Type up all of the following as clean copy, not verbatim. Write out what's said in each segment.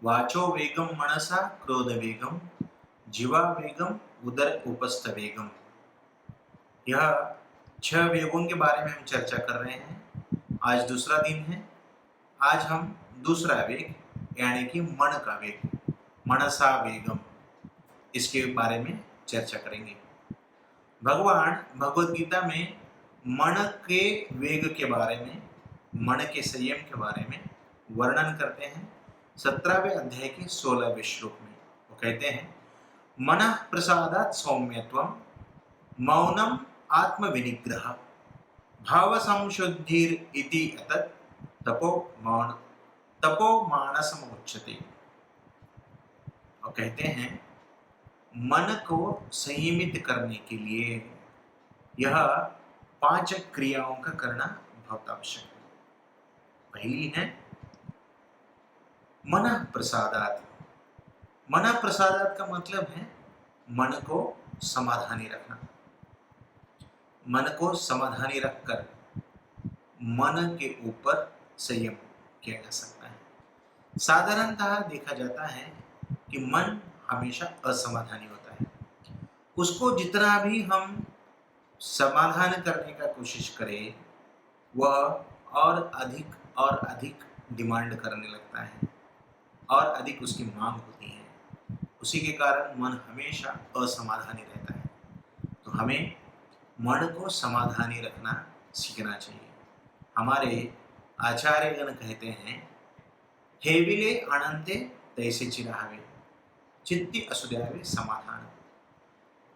वाचो वेगम मनसा क्रोध वेगम जीवा वेगम उदर उपस्थ वेगम। यह 6 वेगों के बारे में हम चर्चा कर रहे हैं। आज दूसरा दिन है। आज हम दूसरा वेग यानी कि मन का वेग, मनसा वेगम, इसके बारे में चर्चा करेंगे। भगवान भगवत गीता में मन के वेग के बारे में, मन के संयम के बारे में वर्णन करते हैं। 17वें अध्याय के 16वें श्लोक में वो कहते हैं, मनः प्रसादात् सौम्यत्वं मौनम आत्म विनिग्रह भाव संशुद्धिर इति अतत् तपो मानसम उच्यते। और कहते हैं मन को संयमित करने के लिए यह 5 क्रियाओं का करना बहुत आवश्यक है। पहली है मनः प्रसादात्। मनः प्रसादात् का मतलब है मन को समाधानी रखना। मन को समाधानी रखकर मन के ऊपर संयम किया जा सकता है। साधारणतः देखा जाता है कि मन हमेशा असमाधानी होता है। उसको जितना भी हम समाधान करने का कोशिश करें, वह और अधिक डिमांड करने लगता है और अधिक उसकी मांग होती है। उसी के कारण मन हमेशा असमाधानी रहता है। तो हमें मन को समाधानी रखना सीखना चाहिए। हमारे आचार्यगण कहते हैं, हेविले अनंते तैसे चिरावे चित्ती असुद्यावे समाधान।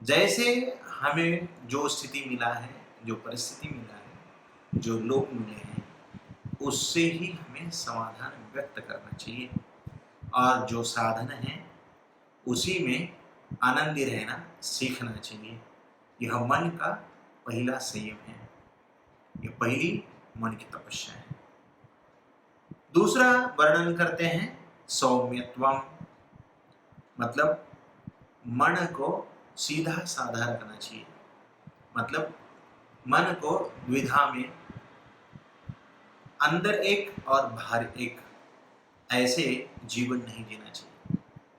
जैसे हमें जो स्थिति मिला है, जो परिस्थिति मिला है, जो लोग मिले हैं, उससे ही हमें समाधान व्यक्त करना चाहिए और जो साधन है उसी में आनंदी रहना सीखना चाहिए। यह मन का पहला संयम है। यह पहली मन की तपस्या है। दूसरा वर्णन करते हैं सौम्यत्वम, मतलब मन को सीधा साधा रखना चाहिए। मतलब मन को द्विधा में, अंदर एक और बाहर एक, ऐसे जीवन नहीं जीना चाहिए।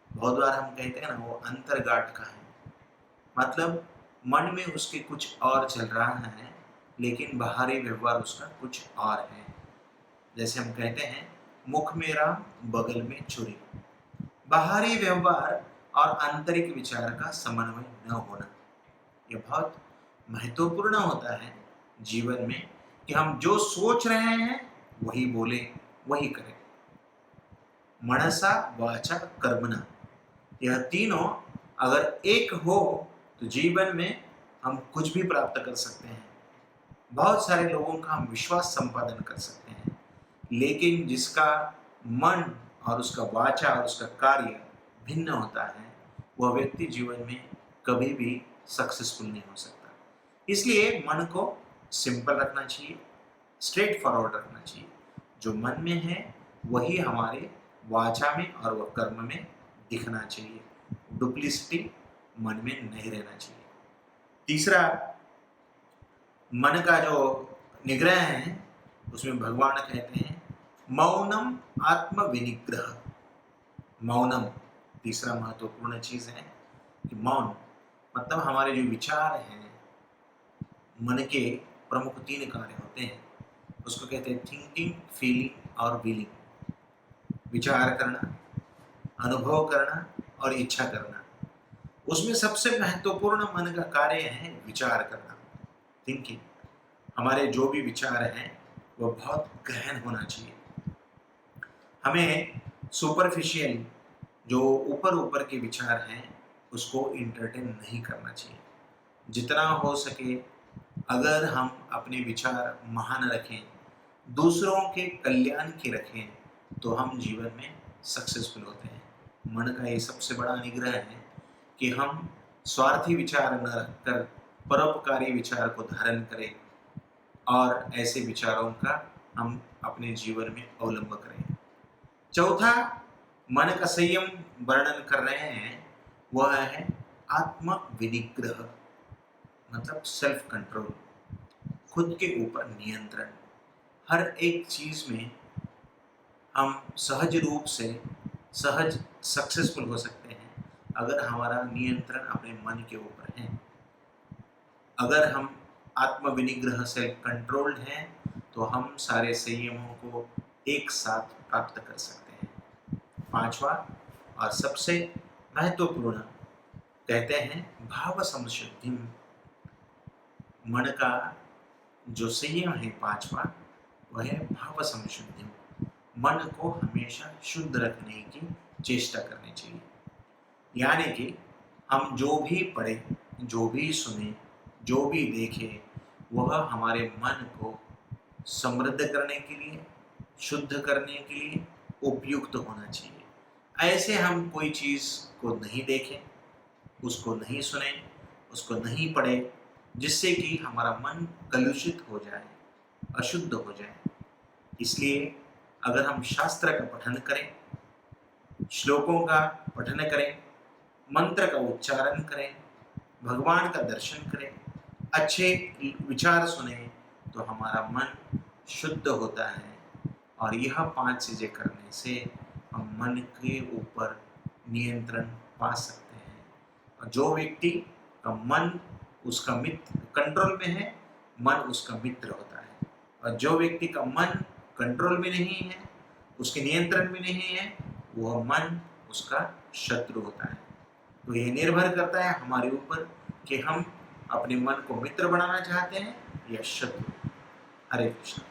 बहुत बार हम कहते हैं ना, वो अंतर्गाठ का है। मतलब मन में उसके कुछ और चल रहा है, लेकिन बाहरी व्यवहार उसका कुछ और है। जैसे हम कहते हैं, मुख में राम बगल में छुरी। बाहरी व्यवहार और आंतरिक विचार का समन्वय न होना, यह बहुत महत्वपूर्ण होता है जीवन में, कि हम जो सोच रहे हैं वही बोले, वही करें। मनसा वाचा कर्मणा, यह तीनों अगर एक हो तो जीवन में हम कुछ भी प्राप्त कर सकते हैं। बहुत सारे लोगों का हम विश्वास संपादन कर सकते हैं, लेकिन जिसका मन और उसका वाचा और उसका कार्य भिन्न होता है, वह व्यक्ति जीवन में कभी भी सक्सेसफुल नहीं हो सकता। इसलिए मन को सिंपल रखना चाहिए, स्ट्रेट फॉरवर्ड रखना चाहिए। जो मन में है वही हमारे वाचा में और वह कर्म में दिखना चाहिए। डुप्लिसिटी मन में नहीं रहना चाहिए। तीसरा, मन का जो निग्रह है, उसमें भगवान कहते हैं मौनम आत्म विनिग्रह। मौनम तीसरा महत्वपूर्ण चीज है कि मौन मतलब हमारे जो विचार हैं, मन के प्रमुख 3 कार्य होते हैं। उसको कहते हैं थिंकिंग, फीलिंग और विलिंग। विचार करना, अनुभव करना और इच्छा करना। उसमें सबसे महत्वपूर्ण मन का कार्य है विचार करना, थिंकिंग। हमारे जो भी विचार हैं वो बहुत गहन होना चाहिए। हमें सुपरफिशियल जो ऊपर ऊपर के विचार हैं उसको इंटरटेन नहीं करना चाहिए। जितना हो सके अगर हम अपने विचार महान रखें, दूसरों के कल्याण के रखें, तो हम जीवन में सक्सेसफुल होते हैं। मन का ये सबसे बड़ा निग्रह है कि हम स्वार्थी विचार न रखकर परोपकारी विचार को धारण करें और ऐसे विचारों का हम अपने जीवन में अवलंब करें। चौथा मन का संयम वर्णन कर रहे हैं, वह है आत्म विनिग्रह, मतलब सेल्फ कंट्रोल, खुद के ऊपर नियंत्रण। हर एक चीज में हम सहज रूप से सहज सक्सेसफुल हो सकते हैं अगर हमारा नियंत्रण अपने मन के ऊपर है। अगर हम आत्मविनिग्रह सेल्फ कंट्रोल्ड हैं तो हम सारे संयमों को एक साथ प्राप्त कर सकते हैं। पांचवा और सबसे महत्वपूर्ण कहते हैं भाव संशुद्धि। मन का जो संयम है पांचवा वह है भाव संशुद्धि। मन को हमेशा शुद्ध रखने की चेष्टा करनी चाहिए। यानी कि हम जो भी पढ़े, जो भी सुने, जो भी देखे, वह हमारे मन को समृद्ध करने के लिए, शुद्ध करने के लिए उपयुक्त होना चाहिए। ऐसे हम कोई चीज़ को नहीं देखें, उसको नहीं सुने, उसको नहीं पढ़े, जिससे कि हमारा मन कलुषित हो जाए, अशुद्ध हो जाए। इसलिए अगर हम शास्त्र का पठन करें, श्लोकों का पठन करें, मंत्र का उच्चारण करें, भगवान का दर्शन करें, अच्छे विचार सुने, तो हमारा मन शुद्ध होता है। और यह 5 चीज़ें करने से हम मन के ऊपर नियंत्रण पा सकते हैं। और जो व्यक्ति का मन उसका मित्र कंट्रोल में है, मन उसका मित्र होता है। और जो व्यक्ति का मन कंट्रोल में नहीं है, उसके नियंत्रण में नहीं है, वह मन उसका शत्रु होता है। तो यह निर्भर करता है हमारे ऊपर कि हम अपने मन को मित्र बनाना चाहते हैं या शत्रु। हरे कृष्ण।